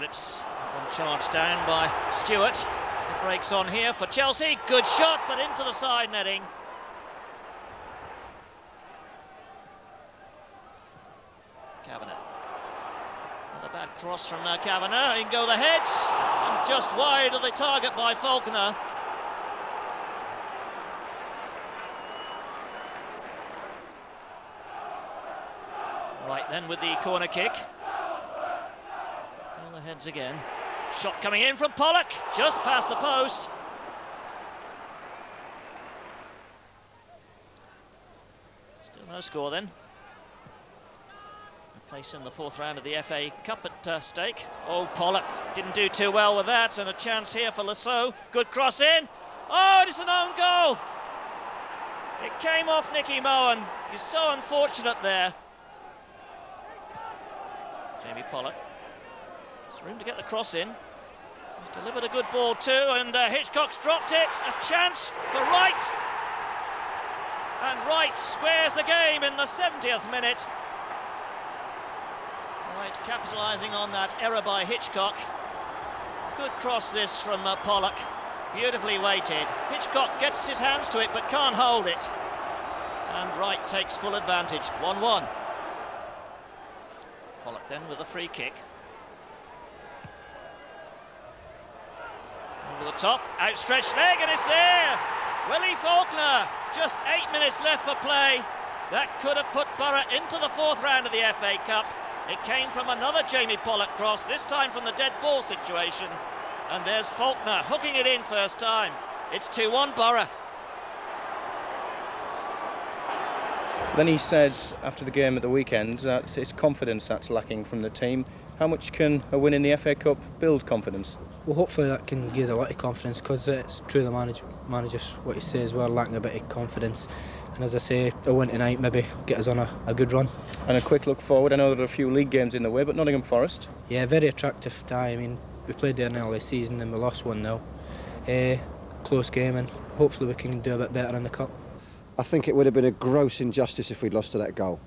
Phillips, one charge down by Stewart. It breaks on here for Chelsea. Good shot, but into the side netting. Kavanagh. Not a bad cross from Kavanagh. In go the heads, and just wide of the target by Faulkner. Right then with the corner kick. All the heads again. Shot coming in from Pollock, just past the post. Still no score then. A place in the fourth round of the FA Cup at stake. Oh, Pollock didn't do too well with that, and a chance here for Lasso. Good cross in. Oh, it's an own goal. It came off Nicky Mohan. He's so unfortunate there. Jamie Pollock. There's room to get the cross in. He's delivered a good ball too, and Hitchcock's dropped it. A chance for Wright. And Wright squares the game in the 70th minute. Wright capitalising on that error by Hitchcock. Good cross this from Pollock. Beautifully weighted. Hitchcock gets his hands to it but can't hold it. And Wright takes full advantage. 1-1. Pollock then with a free kick. Over the top, outstretched leg, and it's there! Willie Faulkner, just 8 minutes left for play. That could have put Borough into the fourth round of the FA Cup. It came from another Jamie Pollock cross, this time from the dead ball situation. And there's Faulkner hooking it in first time. It's 2-1 Borough. Then he said after the game at the weekend that it's confidence that's lacking from the team. How much can a win in the FA Cup build confidence? Well, hopefully that can give us a lot of confidence, because it's true the manager's what he says, we're lacking a bit of confidence. And as I say, a win tonight maybe get us on a good run. And a quick look forward, I know there are a few league games in the way, but Nottingham Forest? Yeah, very attractive tie. I mean, we played there in the early season and we lost 1-0. Close game, and hopefully we can do a bit better in the Cup. I think it would have been a gross injustice if we'd lost to that goal.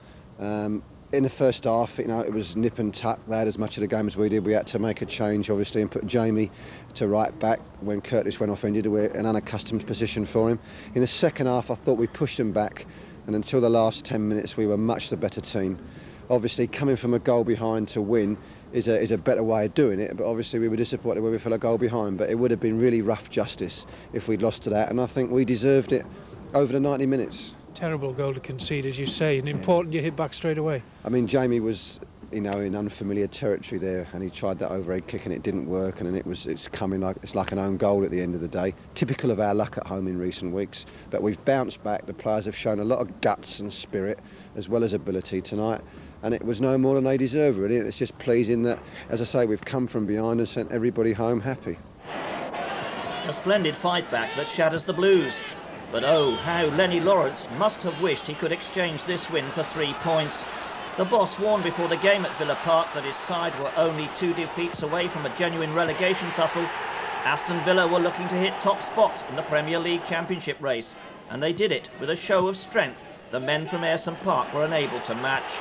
In the first half, it was nip and tuck. They had as much of the game as we did. We had to make a change, obviously, and put Jamie to right back when Curtis went off injured. We're an unaccustomed position for him. In the second half, I thought we pushed him back, and until the last 10 minutes, we were much the better team. Obviously, coming from a goal behind to win is a better way of doing it, but obviously we were disappointed when we fell a goal behind. But it would have been really rough justice if we'd lost to that, and I think we deserved it over the 90 minutes. Terrible goal to concede, as you say, and important you hit back straight away. I mean, Jamie was, in unfamiliar territory there, and he tried that overhead kick and it didn't work, and then it's like an own goal at the end of the day. Typical of our luck at home in recent weeks, but we've bounced back. The players have shown a lot of guts and spirit as well as ability tonight, and it was no more than they deserve, really. It's just pleasing that, as I say, we've come from behind and sent everybody home happy. A splendid fight back that shatters the Blues. But oh, how Lenny Lawrence must have wished he could exchange this win for 3 points. The boss warned before the game at Villa Park that his side were only 2 defeats away from a genuine relegation tussle. Aston Villa were looking to hit top spot in the Premier League Championship race, and they did it with a show of strength the men from Ayresome Park were unable to match.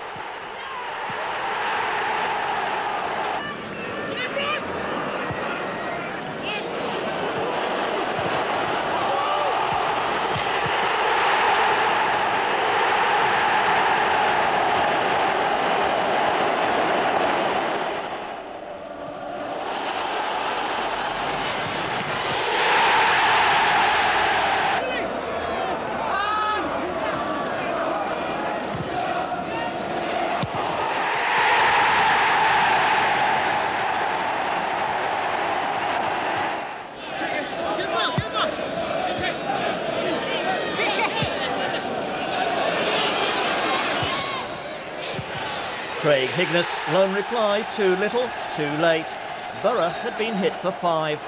Craig Higness, lone reply, too little, too late. Borough had been hit for 5.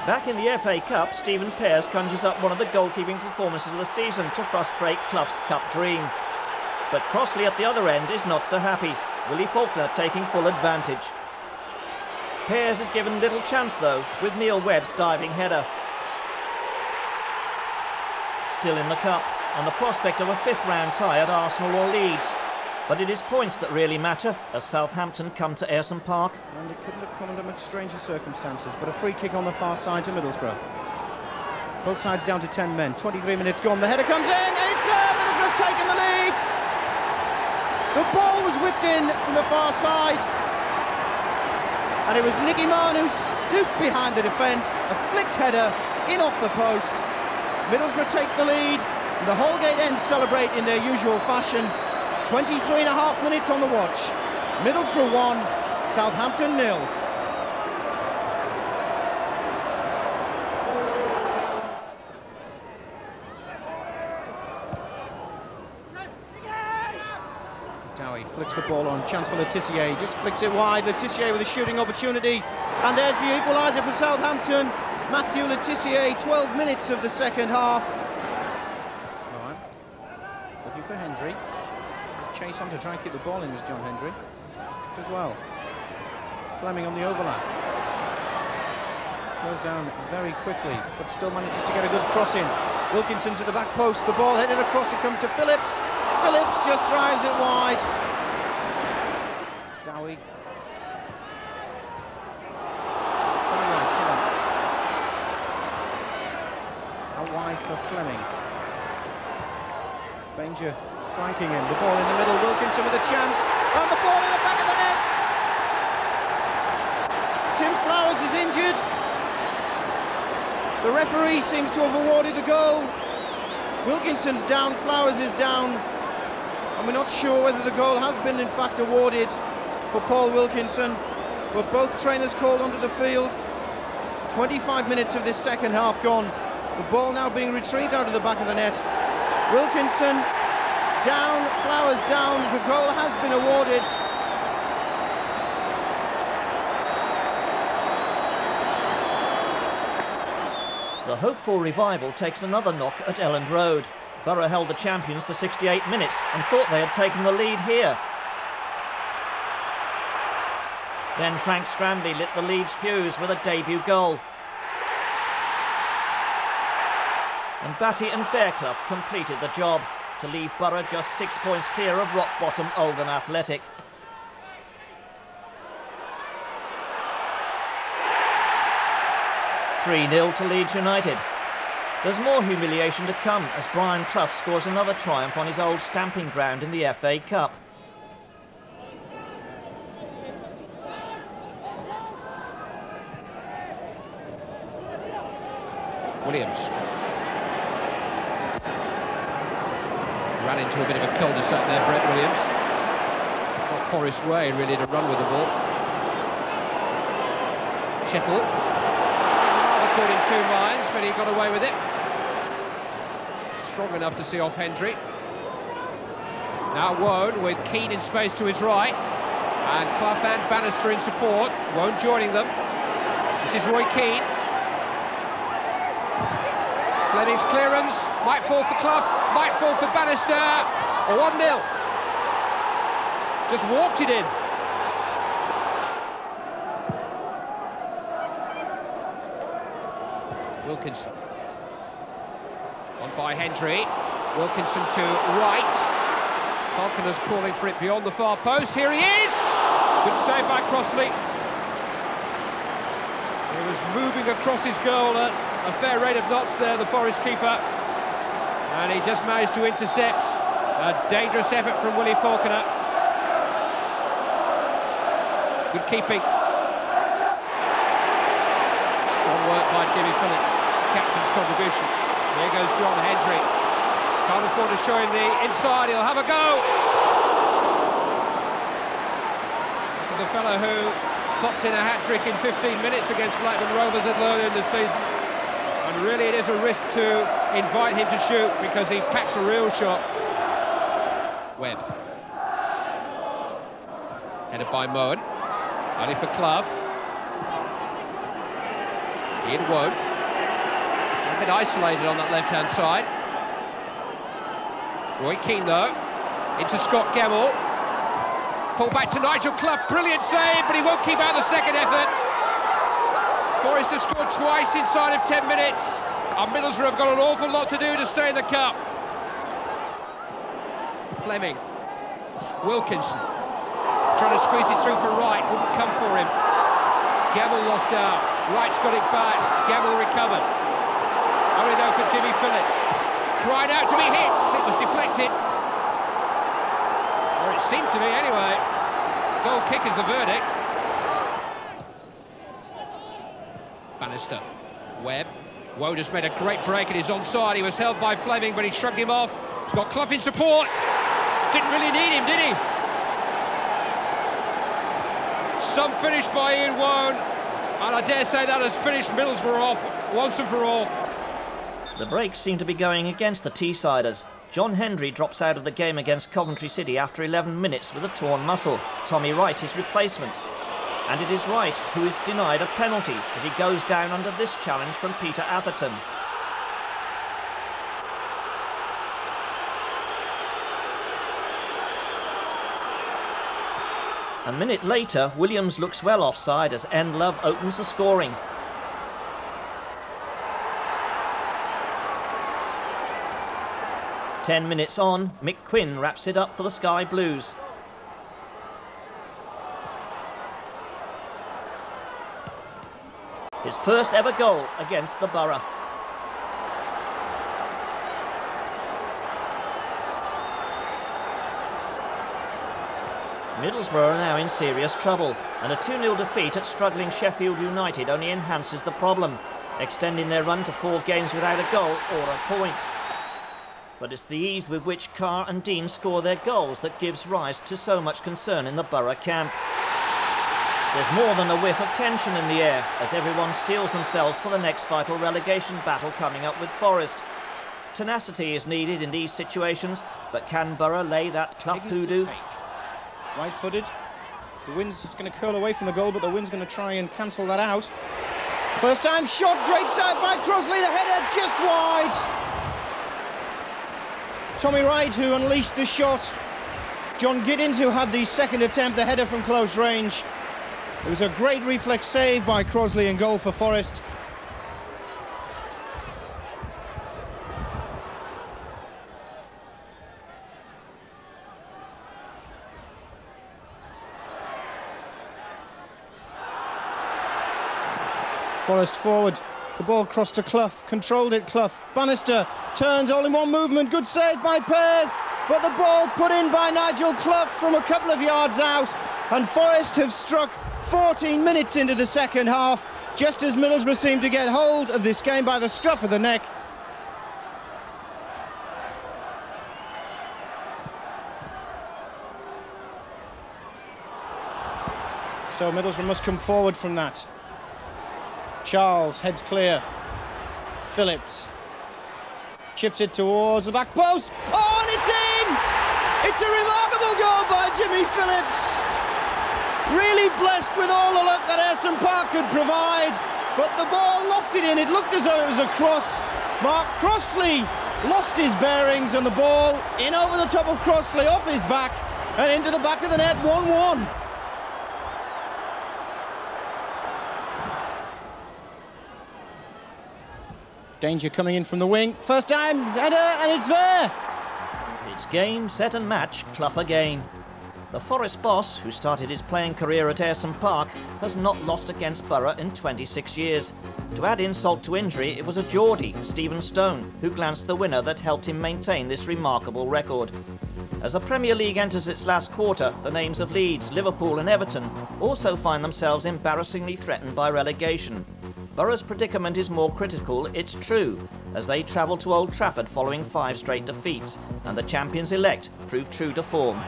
Back in the FA Cup, Stephen Pearce conjures up one of the goalkeeping performances of the season to frustrate Clough's Cup dream. But Crossley at the other end is not so happy, Willie Faulkner taking full advantage. Pearce is given little chance though, with Neil Webb's diving header. Still in the Cup, on the prospect of a 5th round tie at Arsenal or Leeds. But it is points that really matter as Southampton come to Ayresome Park. And it couldn't have come under much stranger circumstances, but a free kick on the far side to Middlesbrough. Both sides down to 10 men, 23 minutes gone, the header comes in, and it's there, Middlesbrough have taken the lead! The ball was whipped in from the far side, and it was Nicky Mann who stooped behind the defence, a flicked header, in off the post. Middlesbrough take the lead, and the Holgate End celebrate in their usual fashion. 23.5 minutes on the watch. Middlesbrough 1, Southampton 0. Dowie flicks the ball on, chance for Le Tissier, just flicks it wide. Le Tissier with a shooting opportunity, and there's the equaliser for Southampton. Matthew Le Tissier, 12 minutes of the second half. Right. Looking for Hendry. Chase on to try and keep the ball in is John Hendry. As well. Fleming on the overlap. Goes down very quickly, but still manages to get a good cross in. Wilkinson's at the back post, the ball headed across, it comes to Phillips. Phillips just drives it wide. Dowie. To the right, Phillips. Out wide for Fleming. Banger flanking him, the ball in the middle, Wilkinson with a chance, and the ball in the back of the net. Tim Flowers is injured. The referee seems to have awarded the goal. Wilkinson's down, Flowers is down, and we're not sure whether the goal has been in fact awarded for Paul Wilkinson. But both trainers called onto the field. 25 minutes of this second half gone. The ball now being retrieved out of the back of the net. Wilkinson down, Flowers down, the goal has been awarded. The hopeful revival takes another knock at Elland Road. Borough held the champions for 68 minutes and thought they had taken the lead here. Then Frank Strandley lit the Leeds fuse with a debut goal. And Batty and Fairclough completed the job to leave Borough just 6 points clear of rock-bottom Oldham Athletic. (3-0) to Leeds United. There's more humiliation to come as Brian Clough scores another triumph on his old stamping ground in the FA Cup. Williams ran into a bit of a cul-de-sac there, Brett Williams. Not Forest Way really to run with the ball. Chettle, rather caught in two minds, but he got away with it. Strong enough to see off Hendry. Now Wone with Keane in space to his right, and Clough and Bannister in support. Wone joining them. This is Roy Keane. Fleming's clearance, might fall for Clough, might fall for Bannister. 1-0. Just walked it in. Wilkinson. On by Hendry. Wilkinson to right. Falconer's calling for it beyond the far post. Here he is! Good save by Crossley. He was moving across his goal at a fair rate of knots there, the Forest keeper, and he just managed to intercept a dangerous effort from Willie Falconer. Good keeping. Strong work by Jimmy Phillips, captain's contribution. Here goes John Hendry. Can't afford to show him the inside, he'll have a go. This is a fellow who popped in a hat-trick in 15 minutes against Blackburn Rovers earlier in the season. And really it is a risk to invite him to shoot because he packs a real shot. Webb. Headed by Moen. Only for Clough. Ian Wone. A bit isolated on that left-hand side. Roy Keane though. Into Scott Gemmell. Pull back to Nigel Clough. Brilliant save, but he won't keep out the second effort. Forest have scored twice inside of 10 minutes, and Middlesbrough have got an awful lot to do to stay in the cup. Fleming Wilkinson trying to squeeze it through for Wright, wouldn't come for him. Gamble lost out. Wright's got it back. Gamble recovered. Only though for Jimmy Phillips. Cried out to be hit. It was deflected. Or it seemed to be anyway. Goal kick is the verdict. Bannister. Webb. Woe just made a great break and he's onside. He was held by Fleming, but he shrugged him off. He's got Clough in support. Didn't really need him, did he? Some finish by Ian Woan, and I dare say that has finished Middlesbrough off once and for all. The breaks seem to be going against the Teessiders. John Hendry drops out of the game against Coventry City after 11 minutes with a torn muscle. Tommy Wright his replacement. And it is Wright who is denied a penalty as he goes down under this challenge from Peter Atherton. A minute later, Williams looks well offside as Endlove opens the scoring. Ten minutes on, Mick Quinn wraps it up for the Sky Blues. His first ever goal against the Borough. Middlesbrough are now in serious trouble, and a 2-0 defeat at struggling Sheffield United only enhances the problem, extending their run to 4 games without a goal or a point. But it's the ease with which Carr and Dean score their goals that gives rise to so much concern in the Borough camp. There's more than a whiff of tension in the air as everyone steels themselves for the next vital relegation battle coming up with Forest. Tenacity is needed in these situations, but can Borough lay that Clough hoodoo? Right-footed. The wind's going to curl away from the goal, but the wind's going to try and cancel that out. First time shot, great save by Crossley, the header just wide. Tommy Wright who unleashed the shot. John Giddins who had the second attempt, the header from close range. It was a great reflex save by Crossley in goal for Forest. Forest forward, the ball crossed to Clough, controlled it, Clough, Bannister turns all in one movement, good save by Pears, but the ball put in by Nigel Clough from a couple of yards out, and Forest have struck 14 minutes into the second half, just as Middlesbrough seem to get hold of this game by the scruff of the neck. So Middlesbrough must come forward from that. Charles heads clear. Phillips chips it towards the back post. Oh, and it's in! It's a remarkable goal by Jimmy Phillips. Really blessed with all the luck that Ayresome Park could provide, but the ball lofted in. It looked as though it was a cross. Mark Crossley lost his bearings, and the ball in over the top of Crossley, off his back, and into the back of the net, 1-1. Danger coming in from the wing. First time, header, and it's there. It's game, set and match, Clough again. The Forest boss, who started his playing career at Ayresome Park, has not lost against Borough in 26 years. To add insult to injury, it was a Geordie, Stephen Stone, who glanced the winner that helped him maintain this remarkable record. As the Premier League enters its last quarter, the names of Leeds, Liverpool and Everton also find themselves embarrassingly threatened by relegation. Borough's predicament is more critical, it's true, as they travel to Old Trafford following 5 straight defeats, and the champions-elect prove true to form.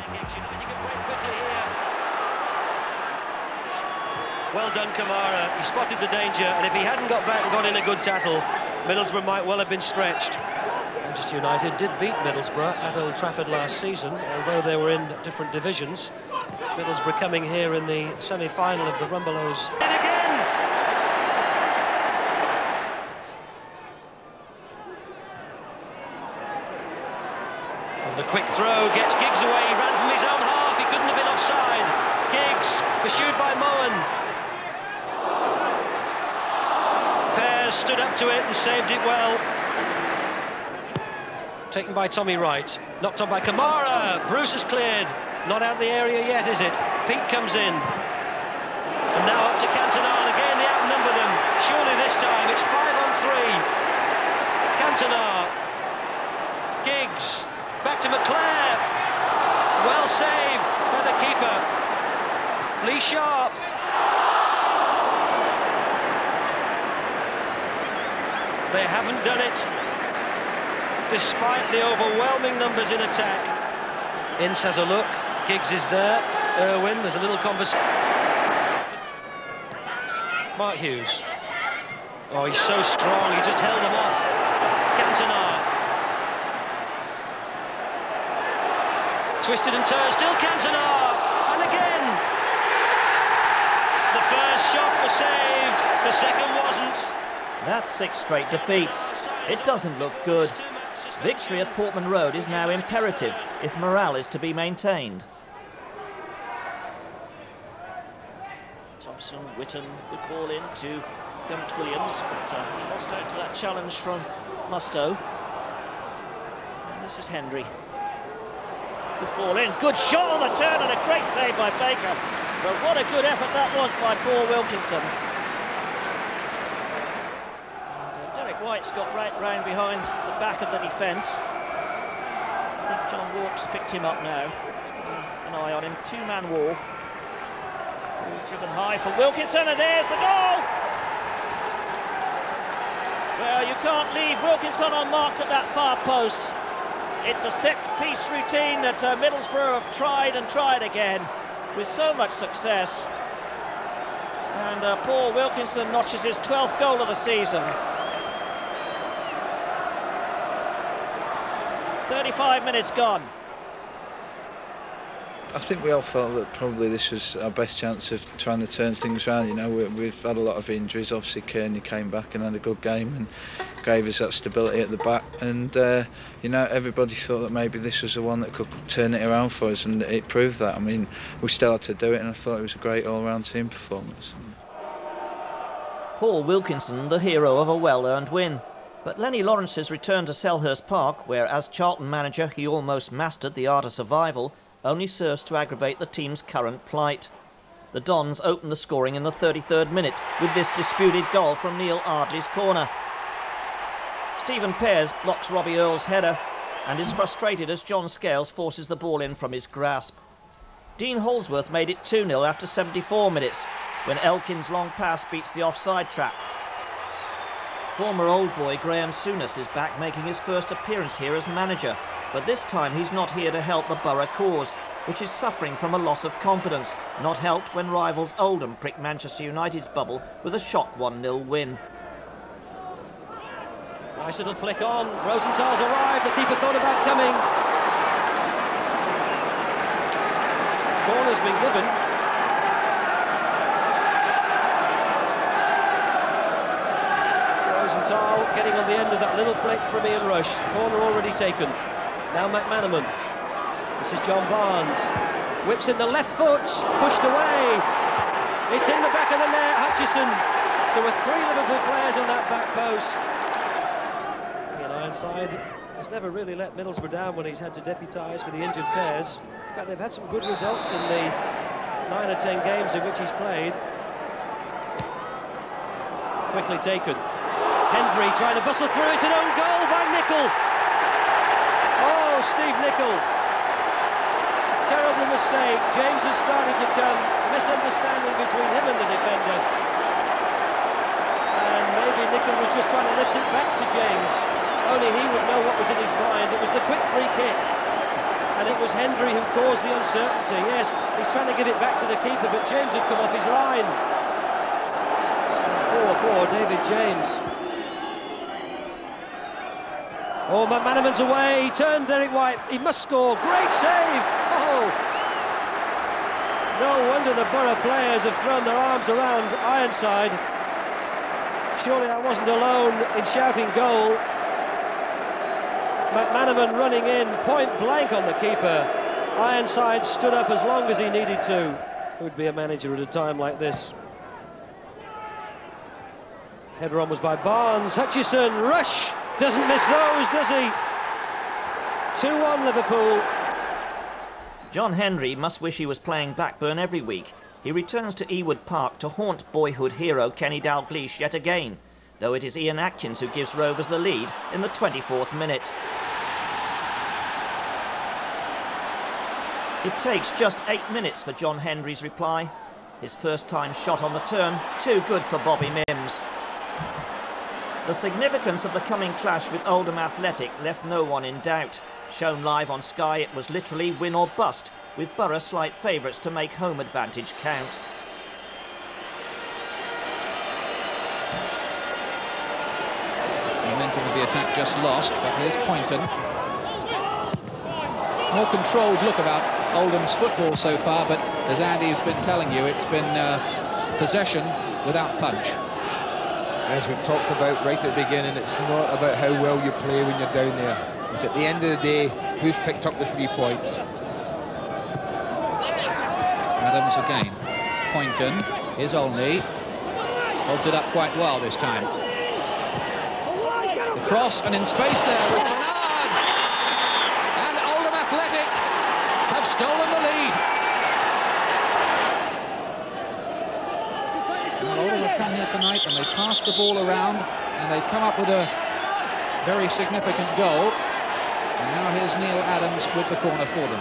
Well done, Kamara. He spotted the danger, and if he hadn't got back and got in a good tackle, Middlesbrough might well have been stretched. Manchester United did beat Middlesbrough at Old Trafford last season, although they were in different divisions. Middlesbrough coming here in the semi-final of the Rumbelows. And again! And the quick throw gets Giggs away. He ran from his own half. He couldn't have been offside. Giggs, pursued by Moen. Pears stood up to it and saved it well. Taken by Tommy Wright, knocked on by Kamara. Bruce has cleared. Not out of the area yet, is it? Peake comes in. And now up to Cantona, and again they outnumber them. Surely this time it's 5-on-3. Cantona. Giggs. Back to McClair. Well saved by the keeper. Lee Sharp. They haven't done it, despite the overwhelming numbers in attack. Ince has a look. Giggs is there. Irwin, there's a little conversation. Mark Hughes. Oh, he's so strong, he just held him off. Cantona. Twisted and turned, still Cantona. And again. The first shot was saved, the second wasn't. That's 6 straight defeats. It doesn't look good. Victory at Portman Road is now imperative if morale is to be maintained. Thompson, Whitton, good ball in to Gumpt Williams, but he lost out to that challenge from Mustoe. And this is Hendry. Good ball in, good shot on the turn and a great save by Baker. But what a good effort that was by Paul Wilkinson. White's got right round behind the back of the defence. I think John Walkes picked him up now. An eye on him, 2-man wall. Ball driven high for Wilkinson, and there's the goal! Well, you can't leave Wilkinson unmarked at that far post. It's a set-piece routine that Middlesbrough have tried and tried again with so much success. And Paul Wilkinson notches his 12th goal of the season. 35 minutes gone. I think we all felt that probably this was our best chance of trying to turn things around. You know, we've had a lot of injuries. Obviously, Kearney came back and had a good game and gave us that stability at the back. And you know, everybody thought that maybe this was the one that could turn it around for us, and it proved that. I mean, we still had to do it, and I thought it was a great all-round team performance. Paul Wilkinson, the hero of a well-earned win. But Lenny Lawrence's return to Selhurst Park, where as Charlton manager he almost mastered the art of survival, only serves to aggravate the team's current plight. The Dons open the scoring in the 33rd minute with this disputed goal from Neil Ardley's corner. Stephen Pears blocks Robbie Earle's header and is frustrated as John Scales forces the ball in from his grasp. Dean Holdsworth made it 2-0 after 74 minutes when Elkin's long pass beats the offside trap. Former Old Boy Graham Souness is back, making his first appearance here as manager, but this time he's not here to help the Borough cause, which is suffering from a loss of confidence, not helped when rivals Oldham pricked Manchester United's bubble with a shock 1-0 win. Nice little flick on, Rosenthal's arrived, the keeper thought about coming. Corner's been given. Rosenthal getting on the end of that little flick from Ian Rush. Corner already taken. Now McManaman. This is John Barnes. Whips in the left foot, pushed away. It's in the back of the net, Hutchison. There were 3 Liverpool players on that back post. Ian Ironside has never really let Middlesbrough down when he's had to deputise for the injured players. In fact, they've had some good results in the 9 or 10 games in which he's played. Quickly taken. Hendry trying to bustle through, it's an own goal by Nicol. Oh, Steve Nicol. Terrible mistake. James has started to come. Misunderstanding between him and the defender. And maybe Nicol was just trying to lift it back to James. Only he would know what was in his mind. It was the quick free kick. And it was Hendry who caused the uncertainty. Yes, he's trying to give it back to the keeper, but James had come off his line. Poor David James. Oh, McManaman's away, he turned Derek White, he must score, great save! Oh! No wonder the Borough players have thrown their arms around Ironside. Surely I wasn't alone in shouting goal. McManaman running in, point blank on the keeper. Ironside stood up as long as he needed to. Who'd be a manager at a time like this? Header on was by Barnes, Hutchison, Rush! Doesn't miss those, does he? 2-1 Liverpool. John Henry must wish he was playing Blackburn every week. He returns to Ewood Park to haunt boyhood hero Kenny Dalglish yet again, though it is Ian Atkins who gives Rovers the lead in the 24th minute. It takes just 8 minutes for John Henry's reply. His first time shot on the turn, too good for Bobby Mims. The significance of the coming clash with Oldham Athletic left no one in doubt. Shown live on Sky, it was literally win or bust, with Borough slight favourites to make home advantage count. Momentum of the attack just lost, but here's Poynton. More controlled look about Oldham's football so far, but as Andy's been telling you, it's been possession without punch. As we've talked about right at the beginning, it's not about how well you play when you're down there. It's at the end of the day, who's picked up the 3 points. Adams again. Poynton is only holds it up quite well this time. The cross, and in space there was Bernard. And Oldham Athletic have stolen the lead. Well, Oldham have come here tonight and they've passed the ball around and they've come up with a very significant goal. And now here's Neil Adams with the corner for them.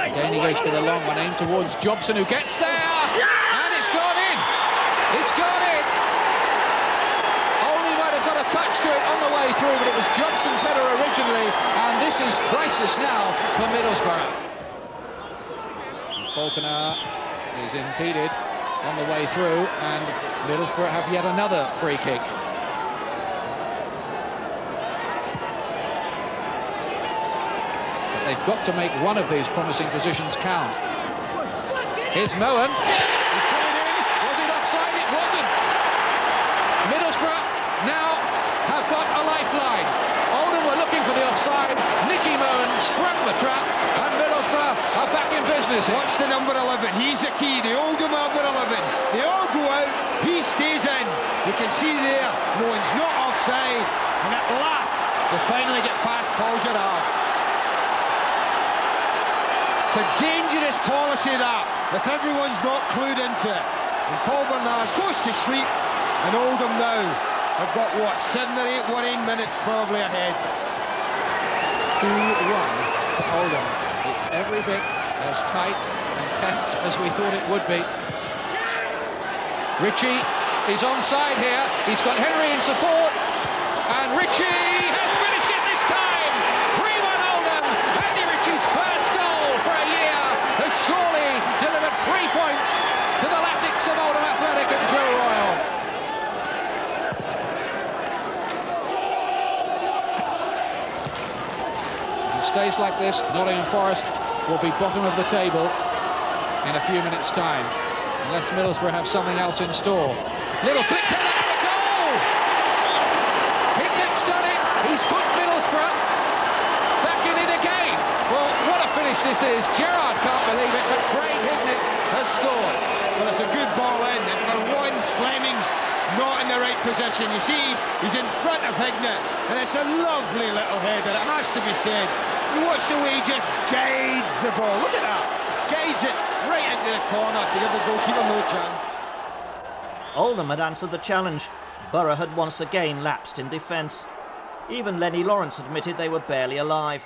Again, he goes for the long one, aimed towards Jobson, who gets there, and it's gone in. It's gone in. Only might have got a touch to it on the way through, but it was Jobson's header originally, and this is crisis now for Middlesbrough. Falconer is impeded on the way through, and Middlesbrough have yet another free kick. They've got to make one of these promising positions count. Here's Moen. He's coming in. Was it offside? It wasn't. Middlesbrough now have got a lifeline. Oldham were looking for the offside. Nicky Moen sprung the trap, and Middlesbrough are back in business. Watch the number 11. He's the key. The Oldham number 11. They all go out. He stays in. You can see there, Moen's not offside. And at last, they finally get past Paul Gerrard. It's a dangerous policy, that, if everyone's not clued into it. And Paul Bernard goes to sleep, and Oldham now have got, what, 7 or 8 worrying minutes probably ahead. 2-1 to Oldham. It's every bit as tight and tense as we thought it would be. Ritchie is onside here. He's got Henry in support, and Ritchie has finished it this time. 3-1 Oldham. Andy Ritchie's first goal for a year has surely delivered 3 points to the Latics of Oldham Athletic and Joe Royal. If it stays like this, Nottingham Forest will be bottom of the table in a few minutes' time, unless Middlesbrough have something else in store. Little flick to the goal! Hignet's done it. He's put Middlesbrough back in it again. Well, what a finish this is. Gerrard can't believe it, but Craig Hignett has scored. Well, it's a good ball in, and for once, Fleming's not in the right position. You see, he's in front of Hignett, and it's a lovely little header, it has to be said. You watch the way he just guides the ball. Look at that. Guides it right into the corner to give the goalkeeper no chance. Oldham had answered the challenge. Borough had once again lapsed in defence. Even Lenny Lawrence admitted they were barely alive.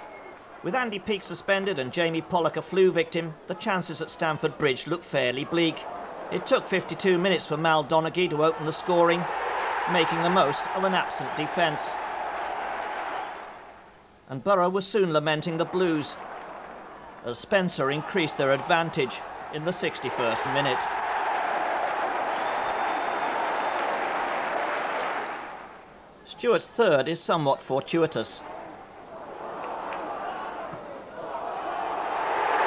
With Andy Peake suspended and Jamie Pollock a flu victim, the chances at Stamford Bridge looked fairly bleak. It took 52 minutes for Mal Donaghy to open the scoring, making the most of an absent defence. And Borough was soon lamenting the Blues, as Spencer increased their advantage in the 61st minute. Stewart's third is somewhat fortuitous.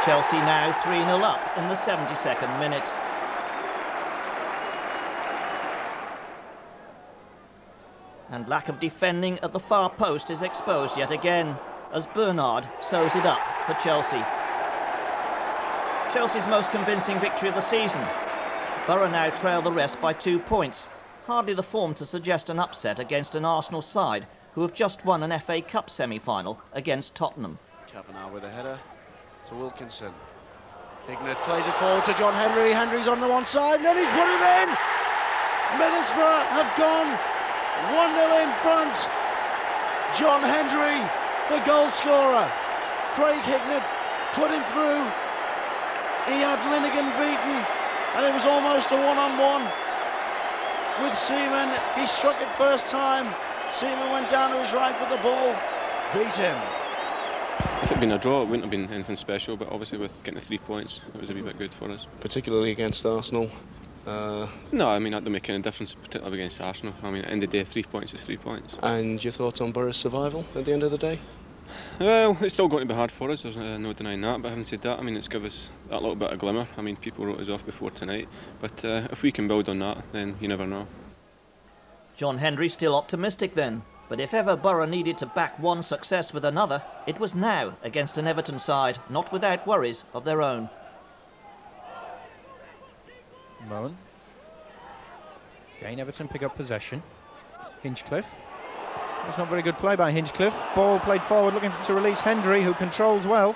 Chelsea now 3-0 up in the 72nd minute. And lack of defending at the far post is exposed yet again, as Bernard sews it up for Chelsea. Chelsea's most convincing victory of the season. Borough now trail the rest by 2 points. Hardly the form to suggest an upset against an Arsenal side who have just won an FA Cup semi-final against Tottenham. Kavanagh with a header. to Wilkinson. Hignett plays it forward to John Henry. Henry's on the one side, and he's put it in! Middlesbrough have gone 1-0 in front. John Henry, the goal scorer. Craig Hignett put him through. He had Linnigan beaten, and it was almost a one-on-one with Seaman. He struck it first time. Seaman went down to his right with the ball, beat him. If it had been a draw, it wouldn't have been anything special, but obviously with getting the 3 points, it was a wee bit good for us. Particularly against Arsenal? No, I mean, that didn't make any difference, particularly against Arsenal. I mean, at the end of the day, 3 points is 3 points. And your thoughts on Borough's survival at the end of the day? Well, it's still going to be hard for us, there's no denying that, but having said that, I mean, it's given us that little bit of glimmer. I mean, people wrote us off before tonight, but if we can build on that, then you never know. John Henry still optimistic then, but if ever Borough needed to back one success with another, it was now against an Everton side, not without worries of their own. Moen. Again, Everton pick up possession. Hinchcliffe. That's not very good play by Hinchcliffe. Ball played forward, looking to release Hendry, who controls well.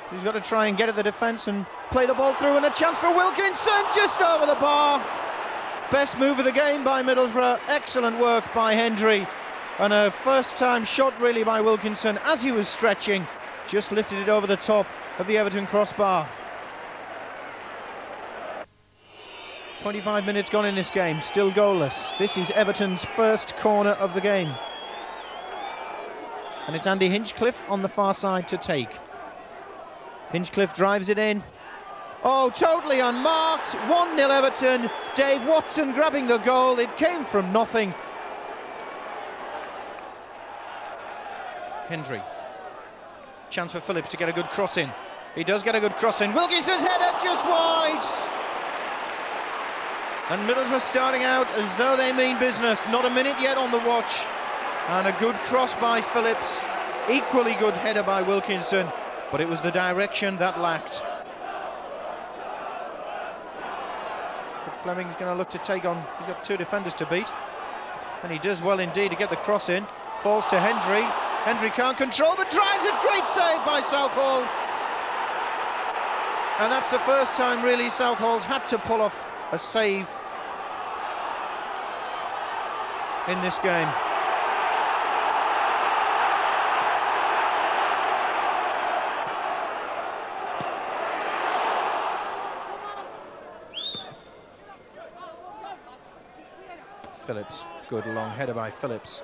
He's got to try and get at the defence and play the ball through, and a chance for Wilkinson, just over the bar. Best move of the game by Middlesbrough. Excellent work by Hendry. And a first-time shot, really, by Wilkinson as he was stretching. Just lifted it over the top of the Everton crossbar. 25 minutes gone in this game, still goalless. This is Everton's first corner of the game. And it's Andy Hinchcliffe on the far side to take. Hinchcliffe drives it in. Oh, totally unmarked. 1-0 Everton. Dave Watson grabbing the goal. It came from nothing. Hendry. Chance for Phillips to get a good cross in. He does get a good cross in. Wilkinson's header just wide. And Middlesbrough starting out as though they mean business. Not a minute yet on the watch. And a good cross by Phillips. Equally good header by Wilkinson. But it was the direction that lacked. But Fleming's going to look to take on. He's got 2 defenders to beat. And he does well indeed to get the cross in. Falls to Hendry. Hendry can't control but drives it. Great save by Southall. And that's the first time really Southall's had to pull off a save in this game. Phillips, good long header by Phillips.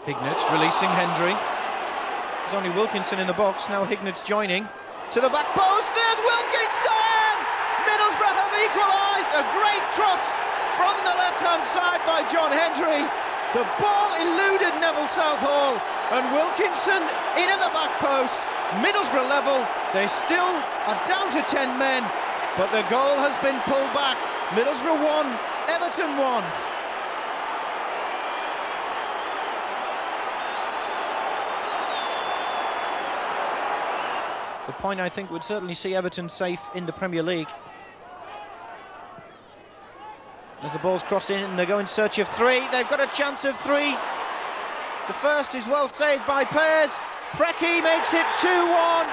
Hignett releasing Hendry. There's only Wilkinson in the box, now Hignett's joining. To the back post, there's Wilkinson! Middlesbrough have equalised. A great cross from the left-hand side by John Hendry. The ball eluded Neville Southall, and Wilkinson in at the back post. Middlesbrough level. They still are down to 10 men, but the goal has been pulled back. Middlesbrough 1, Everton 1. The point, I think, would certainly see Everton safe in the Premier League. As the ball's crossed in and they go in search of 3, they've got a chance of 3. The first is well saved by Pears. Preki makes it 2-1,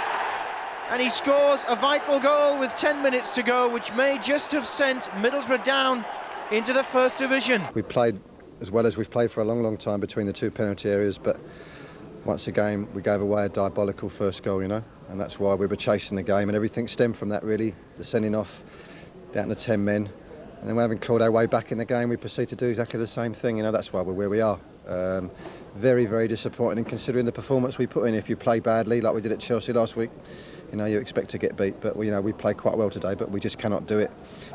and he scores a vital goal with 10 minutes to go, which may just have sent Middlesbrough down into the First Division. We played as well as we've played for a long, long time between the 2 penalty areas, but once again we gave away a diabolical first goal, you know, and that's why we were chasing the game, and everything stemmed from that really, the sending off down to 10 men. And then having clawed our way back in the game, we proceed to do exactly the same thing. You know, that's why we're where we are. Very, very disappointing considering the performance we put in. If you play badly, like we did at Chelsea last week, you know, you expect to get beat. But you know, we played quite well today, but we just cannot do it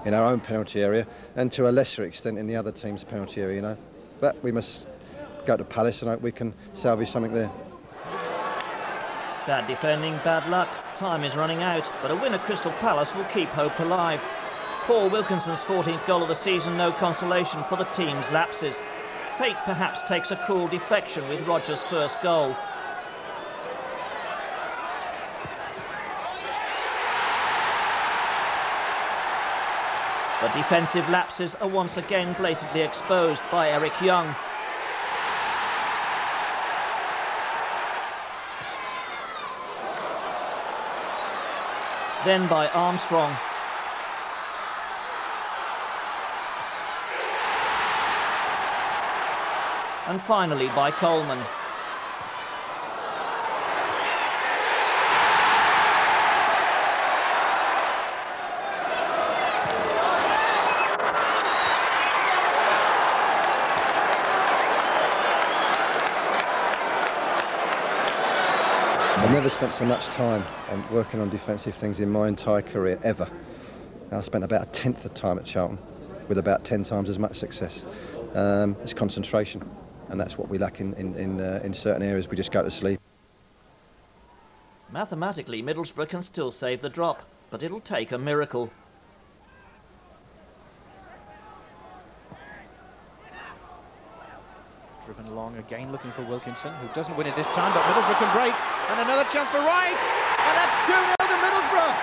in our own penalty area, and to a lesser extent in the other team's penalty area. You know, but we must go to Palace and hope we can salvage something there. Bad defending, bad luck. Time is running out, but a win at Crystal Palace will keep hope alive. Paul Wilkinson's 14th goal of the season, no consolation for the team's lapses. Fate perhaps takes a cruel deflection with Rodgers' first goal. But defensive lapses are once again blatantly exposed by Eric Young. then by Armstrong. And finally by Coleman. I've never spent so much time on working on defensive things in my entire career, ever. I spent about a tenth the time at Charlton with about 10 times as much success. It's concentration, and that's what we lack in certain areas. We just go to sleep. Mathematically, Middlesbrough can still save the drop, but it'll take a miracle. Driven along again, looking for Wilkinson, who doesn't win it this time, but Middlesbrough can break. And another chance for Wright, and that's 2-0 to Middlesbrough.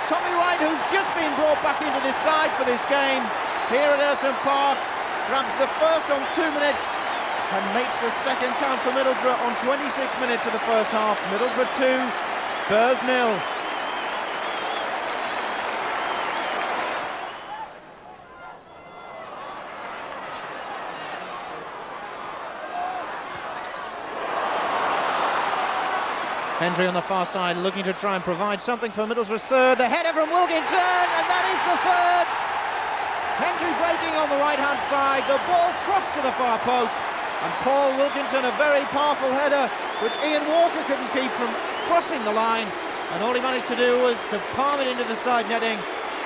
Tommy Wright, who's just been brought back into this side for this game, here at Ayresome Park, grabs the first on 2 minutes and makes the second count for Middlesbrough on 26 minutes of the first half. Middlesbrough 2, Spurs 0. Hendry on the far side looking to try and provide something for Middlesbrough's third. The header from Wilkinson, and that is the third. Hendry breaking on the right-hand side. The ball crossed to the far post. And Paul Wilkinson, a very powerful header, which Ian Walker couldn't keep from crossing the line. And all he managed to do was to palm it into the side netting.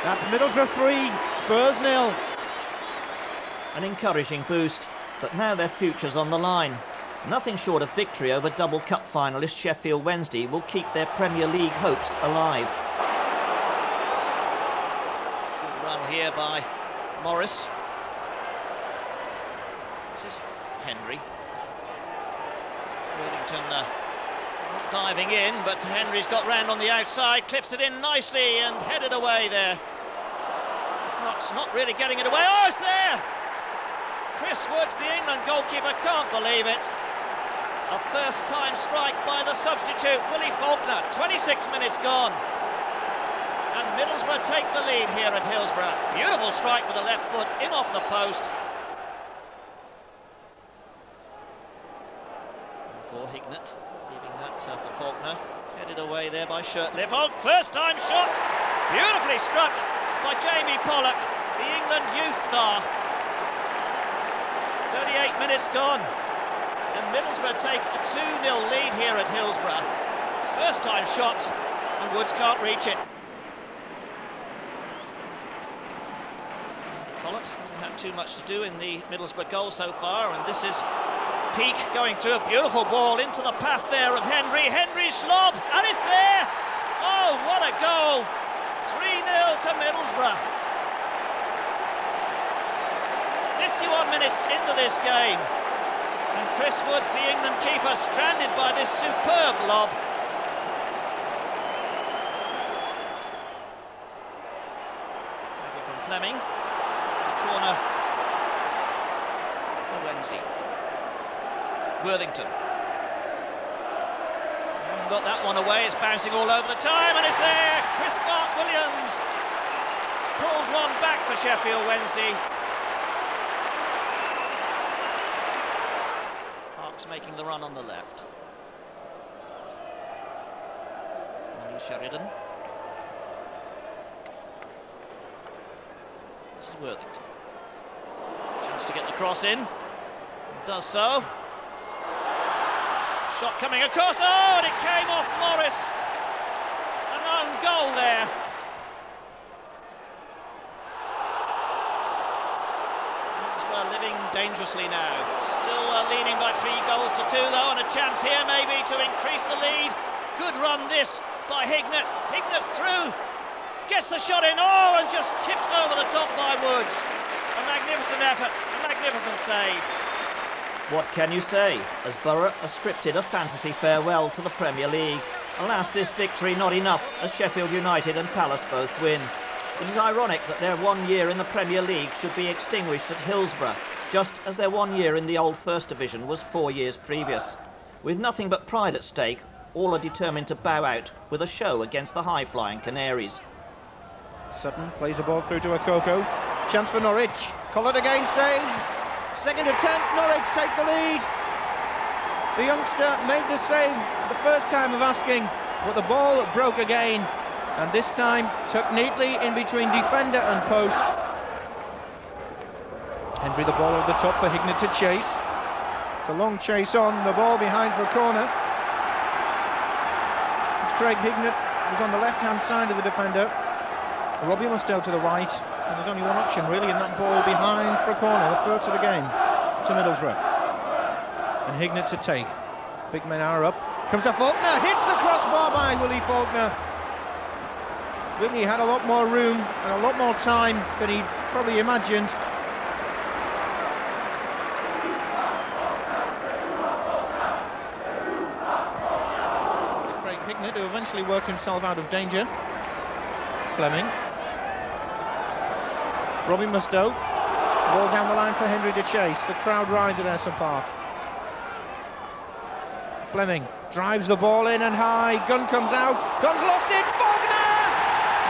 That's Middlesbrough 3, Spurs 0. An encouraging boost, but now their future's on the line. Nothing short of victory over double cup finalist Sheffield Wednesday will keep their Premier League hopes alive. Good run here by Morris. This is Hendry. Worthington not diving in, but Henry's got round on the outside, clips it in nicely and headed away there. Fox not really getting it away. Oh, it's there! Chris Woods, the England goalkeeper, can't believe it. A first-time strike by the substitute, Willie Faulkner. 26 minutes gone. And Middlesbrough take the lead here at Hillsborough. Beautiful strike with the left foot, in off the post. For Hignett, leaving that for Faulkner. Headed away there by Shirtliff. Oh, first-time shot! Beautifully struck by Jamie Pollock, the England youth star. 38 minutes gone. And Middlesbrough take a 2-0 lead here at Hillsborough. First time shot, and Woods can't reach it. Collett hasn't had too much to do in the Middlesbrough goal so far, and this is Peake going through a beautiful ball into the path there of Hendry. Hendry's slob, and it's there! Oh, what a goal! 3-0 to Middlesbrough. 51 minutes into this game. And Chris Woods, the England keeper, stranded by this superb lob. Tackle from Fleming. The corner for Wednesday. Worthington. Haven't got that one away, it's bouncing all over the time, and it's there! Chris Bart-Williams pulls one back for Sheffield Wednesday. Making the run on the left. Sheridan. This is Worthington. Chance to get the cross in. Does so. Shot coming across. Oh, and it came off Morris. An own goal there. Living dangerously now. Still leading by 3 goals to 2 though, and a chance here maybe to increase the lead. Good run this by Hignett. Hignett's through, gets the shot in, oh, and just tipped over the top by Woods. A magnificent effort, a magnificent save. What can you say, as Borough are scripted a fantasy farewell to the Premier League? Alas, this victory not enough, as Sheffield United and Palace both win. It is ironic that their 1 year in the Premier League should be extinguished at Hillsborough, just as their 1 year in the old First Division was 4 years previous. With nothing but pride at stake, all are determined to bow out with a show against the high-flying Canaries. Sutton plays the ball through to Okoko. Chance for Norwich. Collett again saves. Second attempt, Norwich take the lead. The youngster made the save the first time of asking, but the ball broke again, and this time tucked neatly in between defender and post. Hendry the ball over the top for Hignett to chase. It's a long chase on, the ball behind for a corner. It's Craig Hignett, who's on the left-hand side of the defender. Robbie Mustoe to the right, and there's only one option really in that ball behind for a corner, the first of the game, to Middlesbrough. And Hignett to take. Big men are up. Comes to Faulkner, hits the crossbar by Willie Faulkner. Willie had a lot more room and a lot more time than he probably imagined. Craig Hignett, who eventually worked himself out of danger. Fleming. Robbie Mustoe. Ball down the line for Hendry to chase. The crowd rise at Ayresome Park. Fleming drives the ball in and high. Gunn comes out. Gunn's lost it. Faulkner!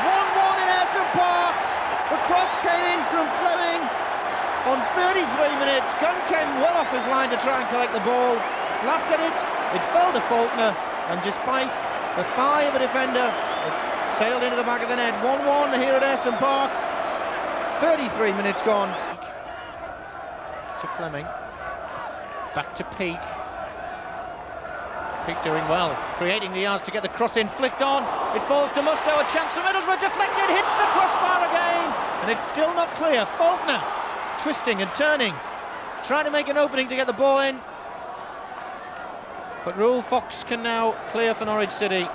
1-1 in Ayresome Park. The cross came in from Fleming on 33 minutes. Gunn came well off his line to try and collect the ball. Flapped at it. It fell to Faulkner. And despite the thigh of a defender, it sailed into the back of the net. 1-1 here at Ayresome Park. 33 minutes gone. To Fleming. Back to Peake. Peake doing well, creating the yards to get the cross in, flicked on, it falls to Mustoe, a chance for Middlesbrough, deflected, hits the crossbar again, and it's still not clear. Faulkner twisting and turning, trying to make an opening to get the ball in, but Rule Fox can now clear for Norwich City.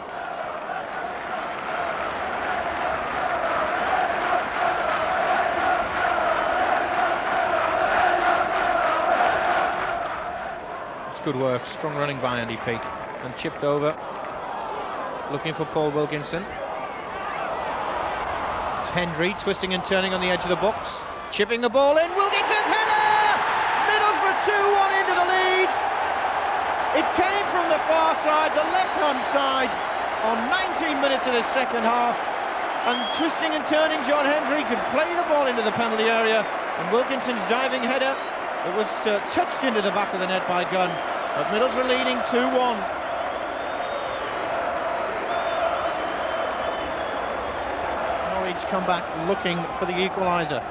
Good work, strong running by Andy Peake, and chipped over, looking for Paul Wilkinson. It's Hendry twisting and turning on the edge of the box, chipping the ball in, Wilkinson's header! Middlesbrough 2-1 into the lead. It came from the far side, the left-hand side, on 19 minutes of the second half, and twisting and turning John Hendry could play the ball into the penalty area, and Wilkinson's diving header, it was touched into the back of the net by Gunn. But Middlesbrough leading 2-1. Norwich come back looking for the equaliser.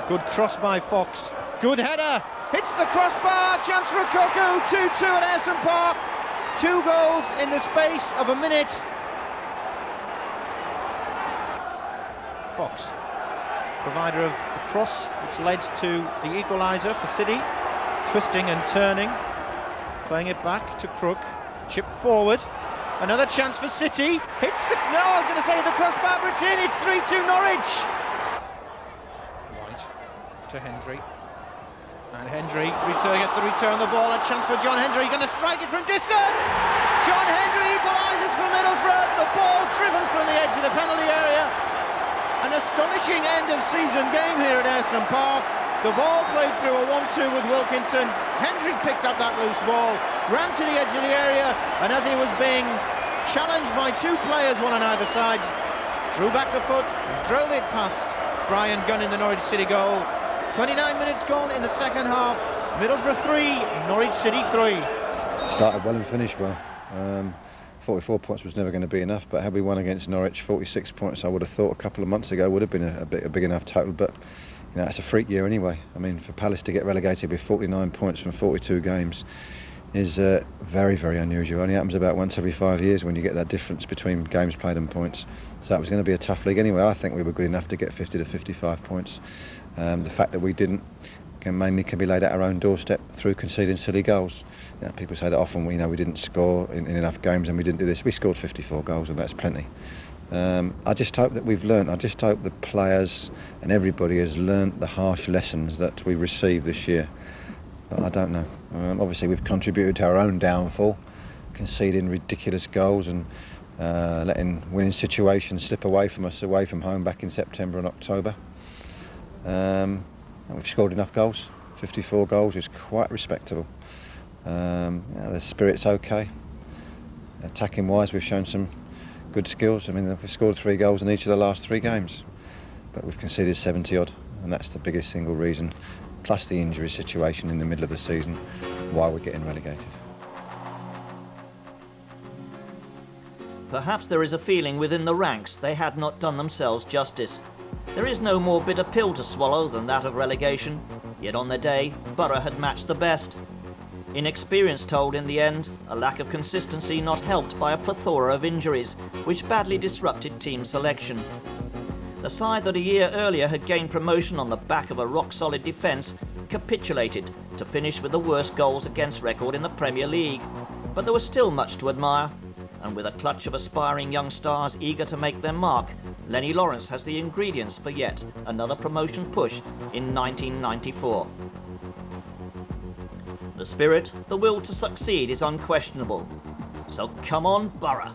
Good cross by Fox. Good header. Hits the crossbar. Chance for Okoko. 2-2 at Ayresome Park. 2 goals in the space of a minute. Fox, provider of the cross, which led to the equaliser for City. Twisting and turning, playing it back to Crook, chip forward, another chance for City, hits the, no, I was going to say the crossbar, but it's in, it's 3-2 Norwich. White to Hendry, and Hendry gets the return the ball, a chance for John Hendry, going to strike it from distance. John Hendry equalises for Middlesbrough, the ball driven from the edge of the penalty area. An astonishing end-of-season game here at Ayresome Park. The ball played through a 1-2 with Wilkinson. Hendry picked up that loose ball, ran to the edge of the area, and as he was being challenged by 2 players, one on either side, drew back the foot and drove it past Brian Gunn in the Norwich City goal. 29 minutes gone in the second half. Middlesbrough 3, Norwich City 3. Started well and finished well. 44 points was never going to be enough, but had we won against Norwich, 46 points I would have thought a couple of months ago would have been a big enough total, but you know, it's a freak year anyway. I mean, for Palace to get relegated with 49 points from 42 games is very, very unusual. It only happens about once every 5 years when you get that difference between games played and points. So that was going to be a tough league anyway. I think we were good enough to get 50 to 55 points. The fact that we didn't can be laid at our own doorstep through conceding silly goals. You know, people say that often, we didn't score in enough games and we didn't do this. We scored 54 goals and that's plenty. I just hope that we've learned. I just hope the players and everybody has learnt the harsh lessons that we received this year. But I don't know. Obviously we've contributed to our own downfall, conceding ridiculous goals and letting winning situations slip away from us, away from home back in September and October. We've scored enough goals. 54 goals is quite respectable. The spirit's okay. Attacking wise, we've shown some good skills. I mean, we've scored 3 goals in each of the last 3 games, but we've conceded 70 odd, and that's the biggest single reason, plus the injury situation in the middle of the season, why we're getting relegated. Perhaps there is a feeling within the ranks they had not done themselves justice. There is no more bitter pill to swallow than that of relegation, yet on the day, Borough had matched the best. Inexperience told in the end, a lack of consistency not helped by a plethora of injuries, which badly disrupted team selection. The side that a year earlier had gained promotion on the back of a rock-solid defence capitulated to finish with the worst goals against record in the Premier League. But there was still much to admire, and with a clutch of aspiring young stars eager to make their mark, Lenny Lawrence has the ingredients for yet another promotion push in 1994. The spirit, the will to succeed is unquestionable. So come on, Borough!